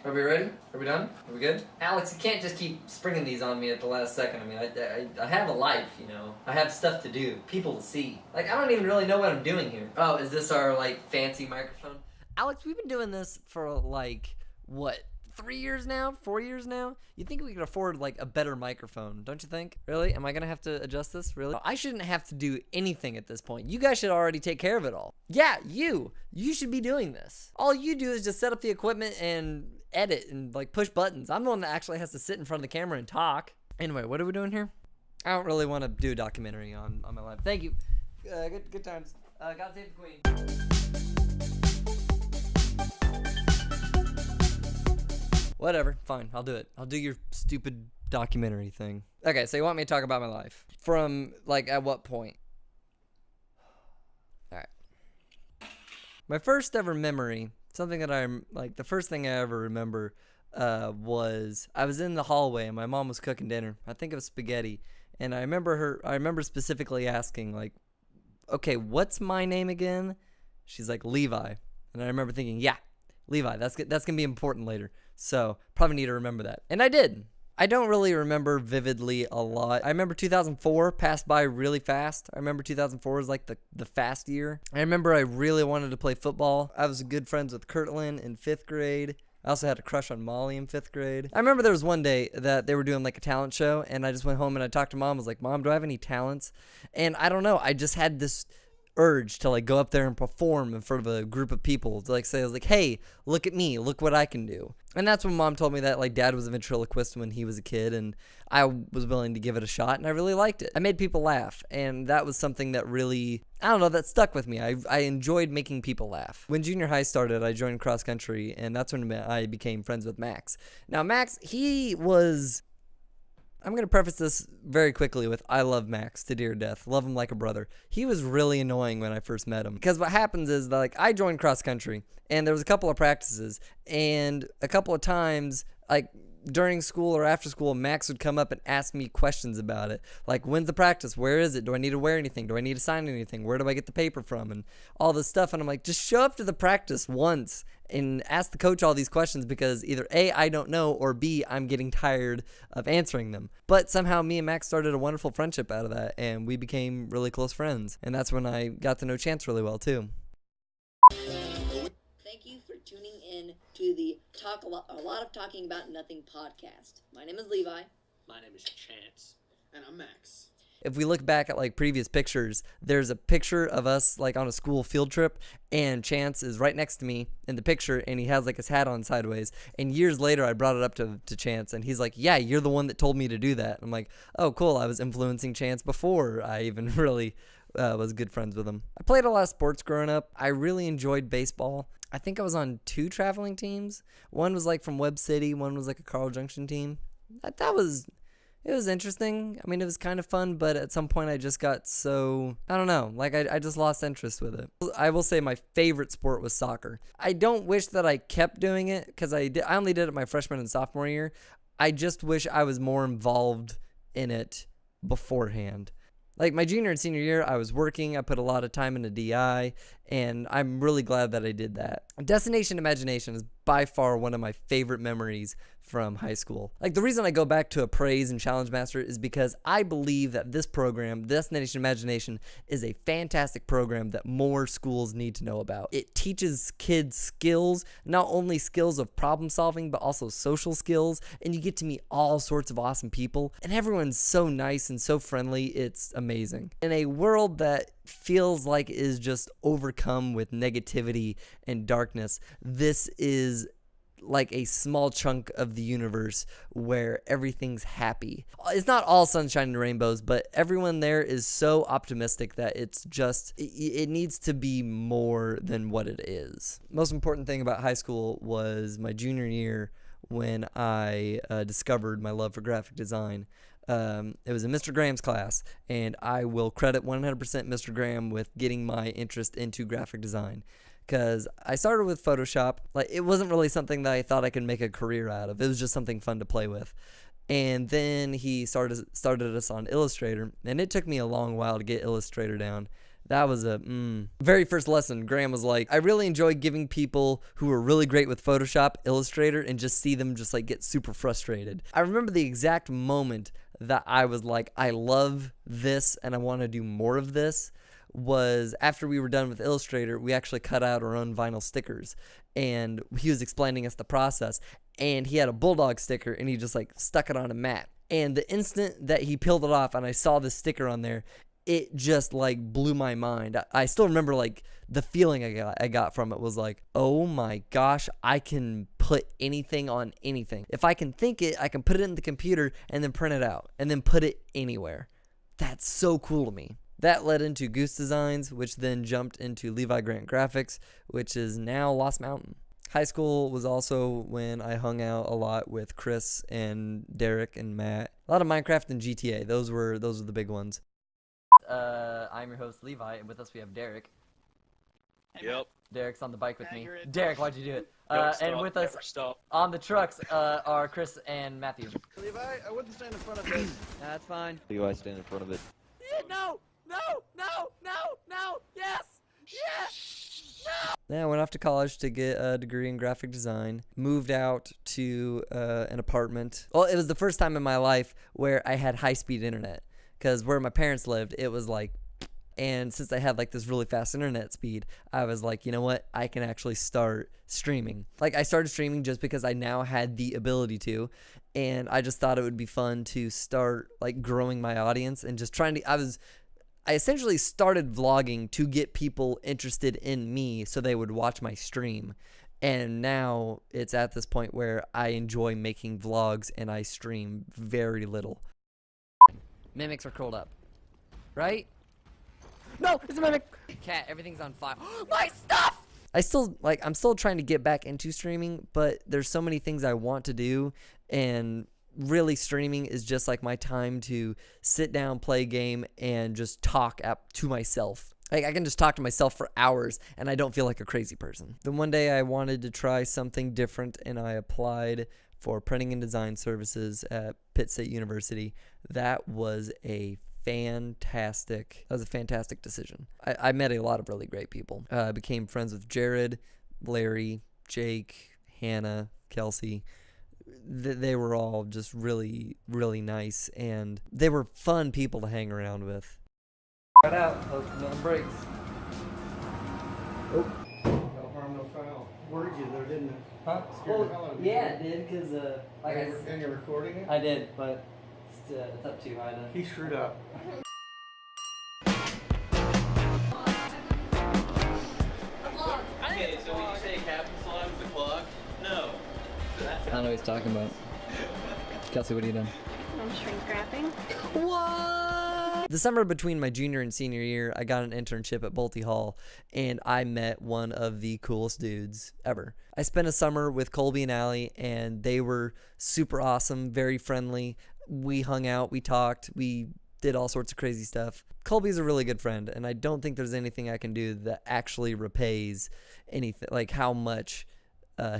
Are we ready? Are we done? Are we good? Alex, you can't just keep springing these on me at the last second. I mean, I have a life, you know. I have stuff to do, people to see. Like, I don't even really know what I'm doing here. Oh, is this our, like, fancy microphone? Alex, we've been doing this for, like, what? 3 years now? 4 years now? You think we could afford, like, a better microphone, don't you think? Really? Am I gonna have to adjust this? Really? I shouldn't have to do anything at this point. You guys should already take care of it all. Yeah, you should be doing this. All you do is just set up the equipment and edit and, like, push buttons. I'm the one that actually has to sit in front of the camera and talk. Anyway, what are we doing here? I don't really want to do a documentary on my life. Thank you. Good times. God save the Queen. Whatever, fine, I'll do it. I'll do your stupid documentary thing. Okay, so you want me to talk about my life. From, like, at what point? Alright. My first ever memory, something that I'm, like, the first thing I ever remember was I was in the hallway and my mom was cooking dinner. I think it was spaghetti. And I remember specifically asking, like, okay, what's my name again? She's like, Levi. And I remember thinking, yeah, Levi, that's gonna be important later. So probably need to remember that. And I did. I don't really remember vividly a lot. I remember 2004 passed by really fast. I remember 2004 was like the fast year. I remember I really wanted to play football. I was good friends with Kirtland in 5th grade. I also had a crush on Molly in 5th grade. I remember there was one day that they were doing like a talent show, and I just went home and I talked to Mom. I was like, Mom, do I have any talents? And I don't know. I just had this urge to, like, go up there and perform in front of a group of people, to, like, say, I was like, hey, look at me, look what I can do. And that's when Mom told me that, like, Dad was a ventriloquist when he was a kid, and I was willing to give it a shot, and I really liked it. I made people laugh, and that was something that really, I don't know, that stuck with me. I enjoyed making people laugh. When junior high started, I joined cross country, and that's when I became friends with Max. Now, Max, he was... I'm going to preface this very quickly with I love Max to dear death. Love him like a brother. He was really annoying when I first met him. Because what happens is that, like, I joined cross country and there was a couple of practices, and a couple of times, like, during school or after school, Max would come up and ask me questions about it. Like, when's the practice? Where is it? Do I need to wear anything? Do I need to sign anything? Where do I get the paper from? And all this stuff. And I'm like, just show up to the practice once and ask the coach all these questions, because either A, I don't know, or B, I'm getting tired of answering them. But somehow me and Max started a wonderful friendship out of that, and we became really close friends. And that's when I got to know Chance really well, too. Thank you for tuning in to the a lot of Talking About Nothing podcast. My name is Levi. My name is Chance. And I'm Max. If we look back at, like, previous pictures, there's a picture of us, like, on a school field trip, and Chance is right next to me in the picture, and he has, like, his hat on sideways. And years later, I brought it up to Chance, and he's like, yeah, you're the one that told me to do that. I'm like, oh, cool, I was influencing Chance before I even really was good friends with him. I played a lot of sports growing up. I really enjoyed baseball. I think I was on 2 traveling teams. One was, like, from Webb City. One was, like, a Carl Junction team. It was interesting. I mean, it was kind of fun, but at some point I just got so, I don't know, like I just lost interest with it. I will say my favorite sport was soccer. I don't wish that I kept doing it, because I only did it my freshman and sophomore year. I just wish I was more involved in it beforehand. Like, my junior and senior year, I was working. I put a lot of time into DI, and I'm really glad that I did that. Destination Imagination is by far one of my favorite memories from high school. Like, the reason I go back to Appraise and Challenge Master is because I believe that this program, Destination Imagination, is a fantastic program that more schools need to know about. It teaches kids skills, not only skills of problem solving, but also social skills, and you get to meet all sorts of awesome people, and everyone's so nice and so friendly. It's amazing. In a world that feels like is just overcome with negativity and darkness, this is like a small chunk of the universe where everything's happy. It's not all sunshine and rainbows, but everyone there is so optimistic that it's just, it needs to be more than what it is. Most important thing about high school was my junior year, when I discovered my love for graphic design. It was in Mr. Graham's class, and I will credit 100% Mr. Graham with getting my interest into graphic design. Because I started with Photoshop. Like, it wasn't really something that I thought I could make a career out of. It was just something fun to play with. And then he started us on Illustrator, and it took me a long while to get Illustrator down. That was a very first lesson. Graham was like, I really enjoy giving people who are really great with Photoshop, Illustrator, and just see them just like get super frustrated. I remember the exact moment that I was like, I love this and I want to do more of this was after we were done with Illustrator, we actually cut out our own vinyl stickers, and he was explaining us the process, and he had a bulldog sticker and he just like stuck it on a mat. And the instant that he peeled it off and I saw the sticker on there, it just like blew my mind. I still remember like the feeling I got from it was like, oh my gosh, I can put anything on anything. If I can think it, I can put it in the computer and then print it out and then put it anywhere. That's so cool to me. That led into Goose Designs, which then jumped into Levi Grant Graphics, which is now Lost Mountain. High school was also when I hung out a lot with Chris and Derek and Matt. A lot of Minecraft and GTA. Those were the big ones. I'm your host Levi, and with us we have Derek. Yep. Derek's on the bike with me. Derek, why'd you do it? And with us stop. on the trucks are Chris and Matthew. Levi, I wouldn't stand in front of this. That's fine. Levi, stand in front of it. No! Yes! Yes! No! Yeah, I went off to college to get a degree in graphic design. Moved out to an apartment. Well, it was the first time in my life where I had high-speed internet. Because where my parents lived, it was like, and since I had like this really fast internet speed, I was like, you know what? I can actually start streaming. Like I started streaming just because I now had the ability to, and I just thought it would be fun to start like growing my audience and just trying to, I essentially started vlogging to get people interested in me so they would watch my stream. And now it's at this point where I enjoy making vlogs and I stream very little. Mimics are curled up. Right? No, it's a mimic! Cat, everything's on fire. My stuff! I'm still trying to get back into streaming, but there's so many things I want to do, and really streaming is just like my time to sit down, play a game, and just talk to myself. Like I can just talk to myself for hours, and I don't feel like a crazy person. Then one day I wanted to try something different, and I applied for printing and design services at Pitt State University. That was a fantastic decision. I met a lot of really great people. I became friends with Jared, Larry, Jake, Hannah, Kelsey. They were all just really, really nice, and they were fun people to hang around with. Right out, hope nothing breaks. Oh. No harm, no foul. Worried you there, didn't it? Huh? Scared the hell out of you. Yeah, it did, because And you're recording it? I did, but it's up too high to... He screwed up. Okay, so when you say Captain Slog's the clock, no. So that's I don't know what he's talking about. Kelsey, what are you doing? I'm shrink wrapping. What? The summer between my junior and senior year, I got an internship at Bolte Hall, and I met one of the coolest dudes ever. I spent a summer with Colby and Allie, and they were super awesome, very friendly. We hung out, we talked, we did all sorts of crazy stuff. Colby's a really good friend, and I don't think there's anything I can do that actually repays anything, like how much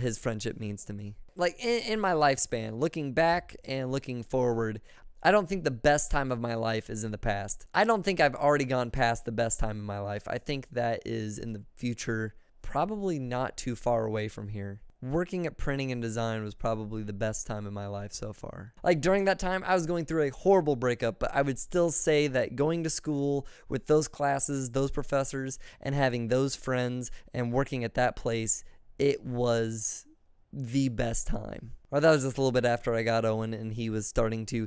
his friendship means to me. Like in my lifespan, looking back and looking forward, I don't think the best time of my life is in the past. I don't think I've already gone past the best time of my life. I think that is in the future, probably not too far away from here. Working at printing and design was probably the best time in my life so far. Like during that time, I was going through a horrible breakup, but I would still say that going to school with those classes, those professors, and having those friends and working at that place, it was the best time. Or that was just a little bit after I got Owen, and he was starting to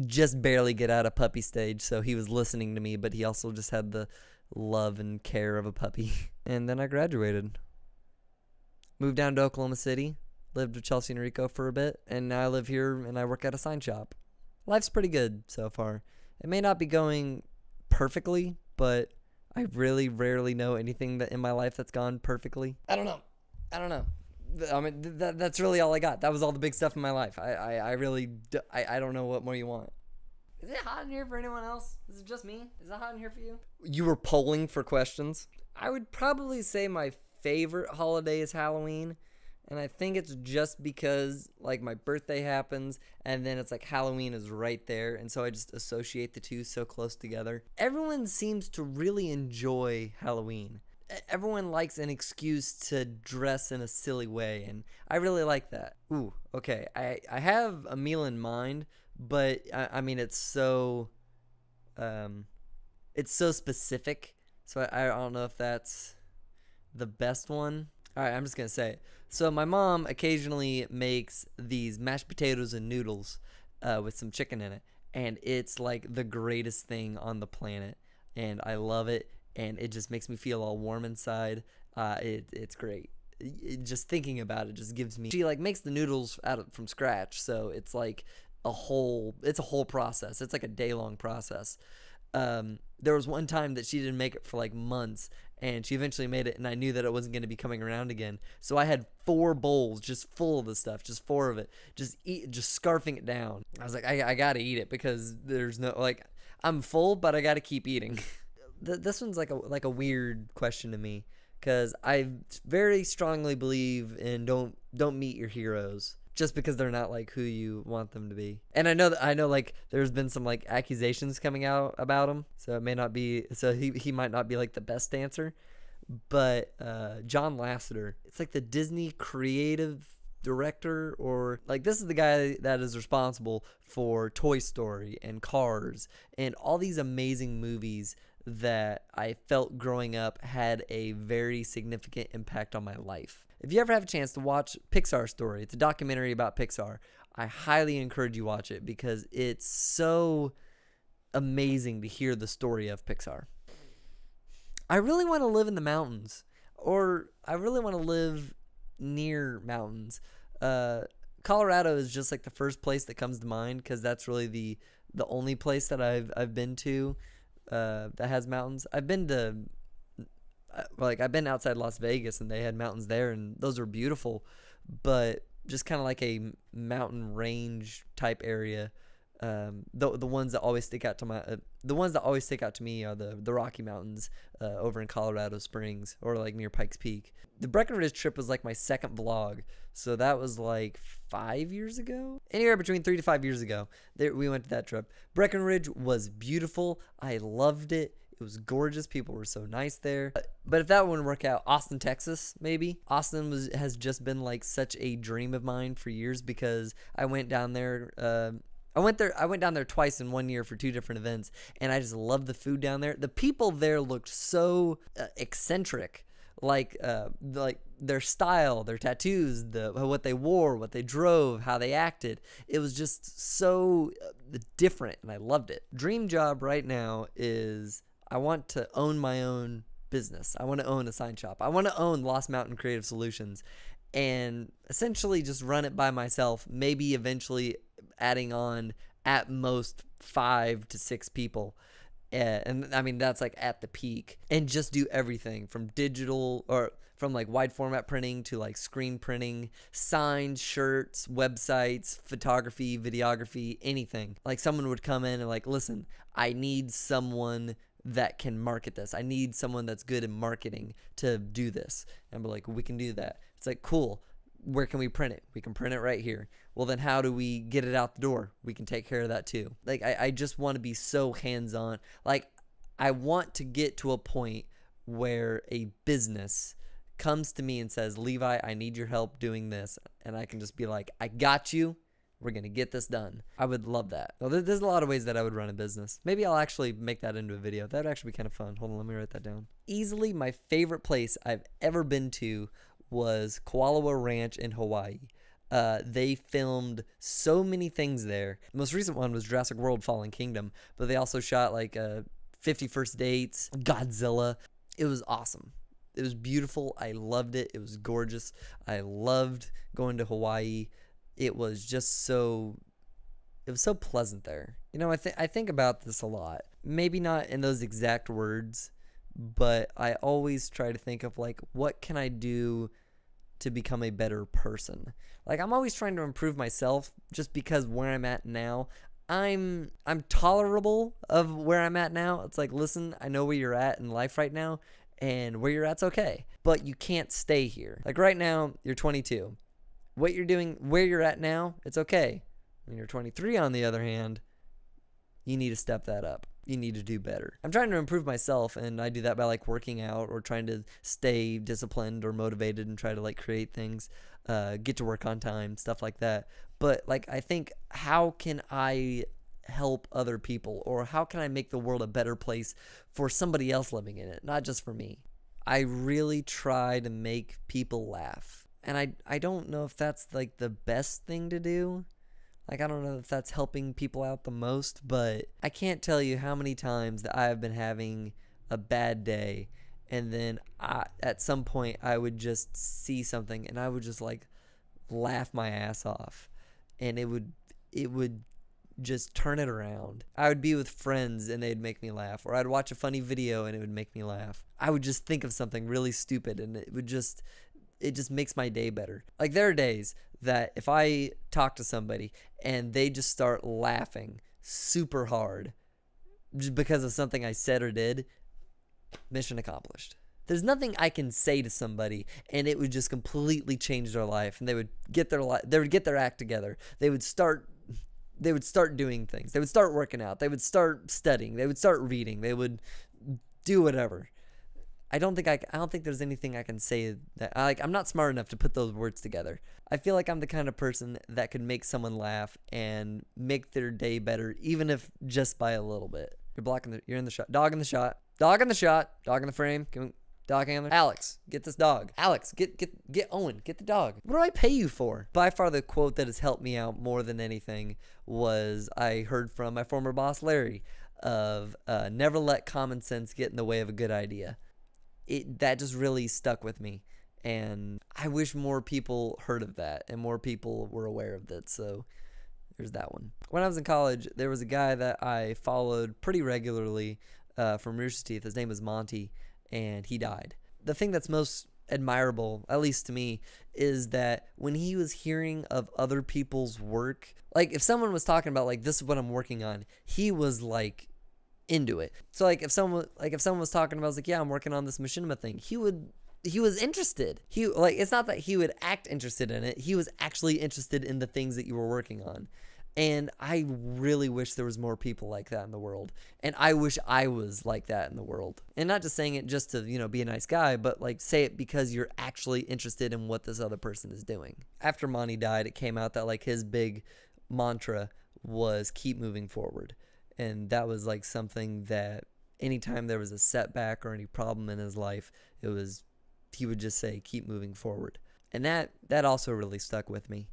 just barely get out of puppy stage, so he was listening to me, but he also just had the love and care of a puppy. And then I graduated. Moved down to Oklahoma City, lived with Chelsea and Rico for a bit, and now I live here and I work at a sign shop. Life's pretty good so far. It may not be going perfectly, but I really rarely know anything that in my life that's gone perfectly. I don't know. I mean, that's really all I got. That was all the big stuff in my life. I don't know what more you want. Is it hot in here for anyone else? Is it just me? Is it hot in here for you? You were polling for questions. I would probably say my favorite holiday is Halloween. And I think it's just because like my birthday happens and then it's like Halloween is right there. And so I just associate the two so close together. Everyone seems to really enjoy Halloween. Everyone likes an excuse to dress in a silly way. And I really like that. Ooh, okay. I have a meal in mind, but I mean, it's so specific. So I don't know if that's the best one. All right, I'm just going to say it. So my mom occasionally makes these mashed potatoes and noodles with some chicken in it. And it's like the greatest thing on the planet. And I love it. And it just makes me feel all warm inside. It's great. Just thinking about it just gives me... She like makes the noodles from scratch. So it's like a whole process. It's like a day-long process. There was one time that she didn't make it for like months, and she eventually made it, and I knew that it wasn't going to be coming around again. So I had 4 bowls just full of the stuff, just 4 of it, just scarfing it down. I was like, I got to eat it because there's no, like, I'm full, but I got to keep eating. This one's like a weird question to me, because I very strongly believe in don't meet your heroes just because they're not like who you want them to be. And I know like there's been some like accusations coming out about him, so it may not be, so he might not be like the best answer. But John Lasseter, it's like the Disney creative director, or like this is the guy that is responsible for Toy Story and Cars and all these amazing movies that I felt growing up had a very significant impact on my life. If you ever have a chance to watch Pixar Story, it's a documentary about Pixar. I highly encourage you watch it because it's so amazing to hear the story of Pixar. I really want to live in the mountains, or I really want to live near mountains. Colorado is just like the first place that comes to mind because that's really the only place that I've been to that has mountains. I've been outside Las Vegas and they had mountains there, and those are beautiful, but just kind of like a mountain range type area. The ones that always stick out to me are the Rocky Mountains over in Colorado Springs, or like near Pikes Peak. The Breckenridge trip was like my second vlog, so that was like 5 years ago, anywhere between 3 to 5 years ago. We went to that trip. Breckenridge was beautiful. I loved it. It was gorgeous. People were so nice there. But if that wouldn't work out, Austin, Texas, maybe. Austin has just been like such a dream of mine for years because I went down there. I went down there twice in 1 year for 2 different events, and I just loved the food down there. The people there looked so eccentric, like their style, their tattoos, what they wore, what they drove, how they acted. It was just so different, and I loved it. Dream job right now is I want to own my own business. I want to own a sign shop. I want to own Lost Mountain Creative Solutions and essentially just run it by myself, maybe eventually adding on at most 5 to 6 people. And I mean, that's like at the peak, and just do everything from digital, or from like wide format printing to like screen printing, signs, shirts, websites, photography, videography, anything. Like someone would come in and like, listen, I need someone that can market this. I need someone that's good in marketing to do this. And we're like, we can do that. It's like, cool. Where can we print it? We can print it right here. Well, then how do we get it out the door? We can take care of that too. Like, I just want to be so hands-on. Like, I want to get to a point where a business comes to me and says, Levi, I need your help doing this. And I can just be like, I got you. We're going to get this done. I would love that. Well, there's a lot of ways that I would run a business. Maybe I'll actually make that into a video. That would actually be kind of fun. Hold on, let me write that down. Easily my favorite place I've ever been to was Koalawa Ranch in Hawaii. They filmed so many things there. The most recent one was Jurassic World Fallen Kingdom, but they also shot like 50 First Dates, Godzilla. It was awesome. It was beautiful. I loved it. It was gorgeous. I loved going to Hawaii. It was just so pleasant there. You know, I think about this a lot. Maybe not in those exact words, but I always try to think of like, what can I do to become a better person? Like, I'm always trying to improve myself, just because where I'm at now, I'm tolerable of where I'm at now. It's like, listen, I know where you're at in life right now, and where you're at's okay. But you can't stay here. Like right now, you're 22. What you're doing, where you're at now, it's okay. When you're 23, on the other hand, you need to step that up. You need to do better. I'm trying to improve myself, and I do that by like working out or trying to stay disciplined or motivated and try to like create things, get to work on time, stuff like that. But like, I think, how can I help other people, or how can I make the world a better place for somebody else living in it, not just for me? I really try to make people laugh. And I don't know if that's like the best thing to do. Like, I don't know if that's helping people out the most, but I can't tell you how many times that I have been having a bad day, and then at some point I would just see something and I would just like laugh my ass off, and it would just turn it around. I would be with friends and they'd make me laugh, or I'd watch a funny video and it would make me laugh. I would just think of something really stupid and it just makes my day better. Like, there are days that if I talk to somebody and they just start laughing super hard just because of something I said or did, mission accomplished. There's nothing I can say to somebody and it would just completely change their life, and they would get their act together. They would start doing things. They would start working out. They would start studying. They would start reading. They would do whatever. I don't think there's anything I can say that I'm not smart enough to put those words together. I feel like I'm the kind of person that could make someone laugh and make their day better, even if just by a little bit. You're in the shot. Dog in the shot. Dog in the shot. Dog in the frame. Dog handler. Alex, get this dog. Alex, get Owen. Get the dog. What do I pay you for? By far the quote that has helped me out more than anything was I heard from my former boss, Larry, of never let common sense get in the way of a good idea. That just really stuck with me, and I wish more people heard of that and more people were aware of that. So there's that one. When I was in college, there was a guy that I followed pretty regularly from Rooster Teeth. His name was Monty, and he died. The thing that's most admirable, at least to me, is that when he was hearing of other people's work, like if someone was talking about like, this is what I'm working on, he was like into it. So like if someone was talking about, I was like, yeah, I'm working on this machinima thing, he was interested. He, like, it's not that he would act interested in it, he was actually interested in the things that you were working on. And I really wish there was more people like that in the world, and I wish I was like that in the world. And not just saying it just to, be a nice guy, but like say it because you're actually interested in what this other person is doing. After Monty died, it came out that like his big mantra was keep moving forward. And that was like something that anytime there was a setback or any problem in his life, he would just say, keep moving forward. And that also really stuck with me.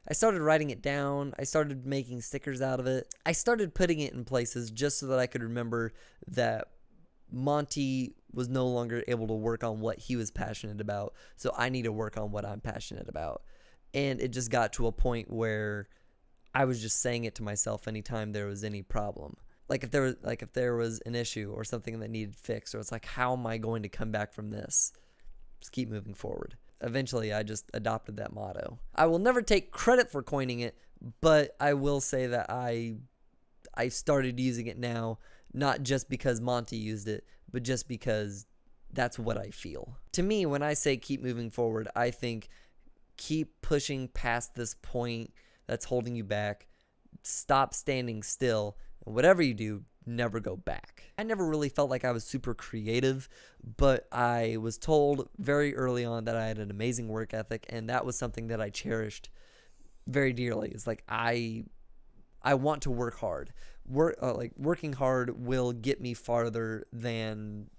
I started writing it down. I started making stickers out of it. I started putting it in places just so that I could remember that Monty was no longer able to work on what he was passionate about. So I need to work on what I'm passionate about. And it just got to a point where I was just saying it to myself anytime there was any problem. Like if there was an issue or something that needed fixed, or it's like, how am I going to come back from this? Just keep moving forward. Eventually, I just adopted that motto. I will never take credit for coining it, but I will say that I started using it now, not just because Monty used it, but just because that's what I feel. To me, when I say keep moving forward, I think keep pushing past this point that's holding you back. Stop standing still, and whatever you do, never go back. I never really felt like I was super creative, but I was told very early on that I had an amazing work ethic, and that was something that I cherished very dearly. It's like I want to work hard. Working hard will get me farther than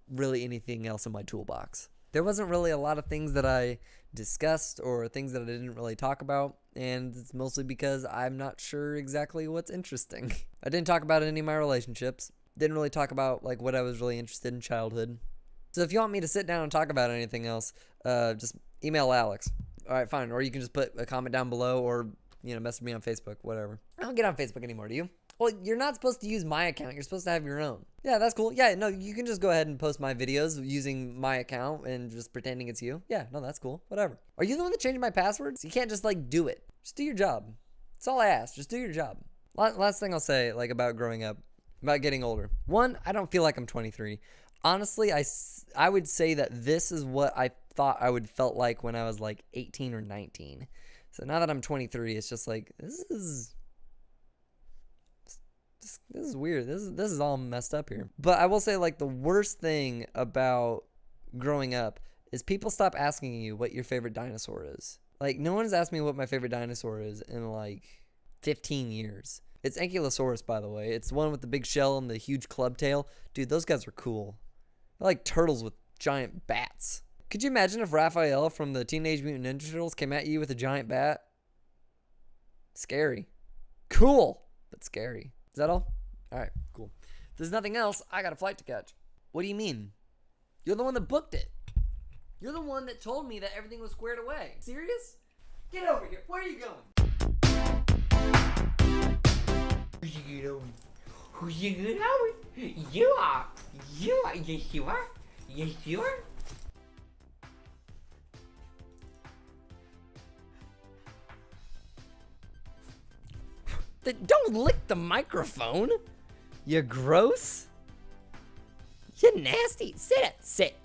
really anything else in my toolbox. There wasn't really a lot of things that I discussed or things that I didn't really talk about, and it's mostly because I'm not sure exactly what's interesting. I didn't talk about any of my relationships. Didn't really talk about like what I was really interested in childhood. So if you want me to sit down and talk about anything else, just email Alex. All right, fine. Or you can just put a comment down below, or message me on Facebook, whatever. I don't get on Facebook anymore, do you? Well, you're not supposed to use my account. You're supposed to have your own. Yeah, that's cool. Yeah, no, you can just go ahead and post my videos using my account and just pretending it's you. Yeah, no, that's cool. Whatever. Are you the one that changed my passwords? You can't just do it. Just do your job. That's all I ask. Just do your job. Last thing I'll say about growing up, about getting older. One, I don't feel like I'm 23. Honestly, I would say that this is what I thought I would felt like when I was like 18 or 19. So now that I'm 23, it's just like, this is weird. This is all messed up here. But I will say, like, the worst thing about growing up is people stop asking you what your favorite dinosaur is. Like, no one's asked me what my favorite dinosaur is in like 15 years. It's Ankylosaurus, by the way. It's the one with the big shell and the huge club tail. Dude, those guys are cool. They're like turtles with giant bats. Could you imagine if Raphael from the Teenage Mutant Ninja Turtles came at you with a giant bat? Scary. Cool, but scary. Is that all? All right, cool. If there's nothing else, I got a flight to catch. What do you mean? You're the one that booked it. You're the one that told me that everything was squared away. Serious? Get over here. Where are you going? Who you know? You are. Yes, you are. Yes, you are. Don't lick the microphone. You gross. You nasty. Sit.